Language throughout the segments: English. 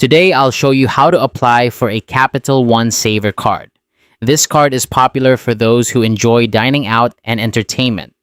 Today, I'll show you how to apply for a Capital One Savor Card. This card is popular for those who enjoy dining out and entertainment,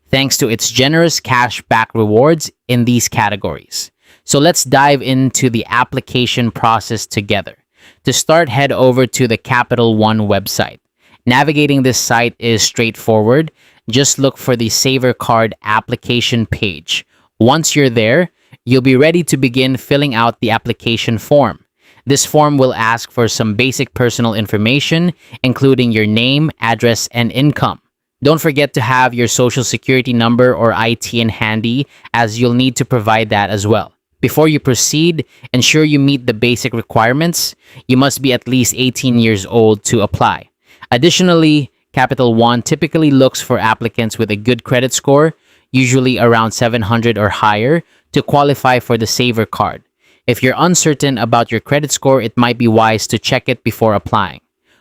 thanks to its generous cashback rewards in these categories. So let's dive into the application process together. To start, head over to the Capital One website. Navigating this site is straightforward. Just look for the Savor Card application page. Once you're there, you'll be ready to begin filling out the application form. This form will ask for some basic personal information, including your name, address, and income. Don't forget to have your social security number or ITIN handy, as you'll need to provide that as well. Before you proceed, ensure you meet the basic requirements. You must be at least 18 years old to apply. Additionally, Capital One typically looks for applicants with a good credit score, usually around 700 or higher, to qualify for the Savor Card. If you're uncertain about your credit score, it might be wise to check it before applying.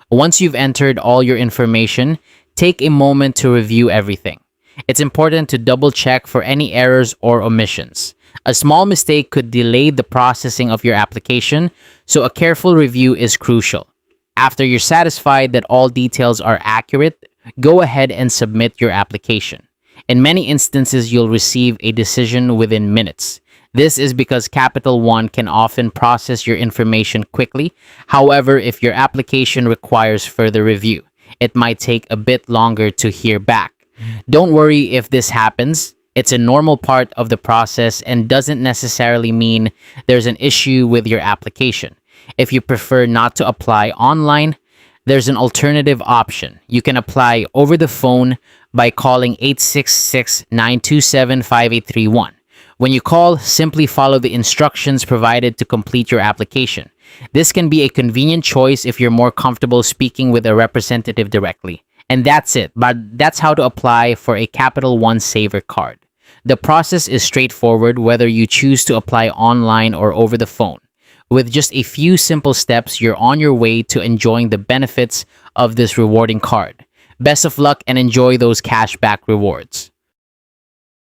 Once you've entered all your information, take a moment to review everything. It's important to double check for any errors or omissions. A small mistake could delay the processing of your application, so a careful review is crucial. After you're satisfied that all details are accurate, go ahead and submit your application. In many instances, you'll receive a decision within minutes. This is because Capital One can often process your information quickly. However, if your application requires further review, it might take a bit longer to hear back. Don't worry if this happens. It's a normal part of the process and doesn't necessarily mean there's an issue with your application. If you prefer not to apply online, there's an alternative option. You can apply over the phone by calling 866-927-5831. When you call, simply follow the instructions provided to complete your application. This can be a convenient choice if you're more comfortable speaking with a representative directly. And that's it. But that's how to apply for a Capital One Savor Card. The process is straightforward whether you choose to apply online or over the phone. With just a few simple steps, you're on your way to enjoying the benefits of this rewarding card. Best of luck and enjoy those cashback rewards.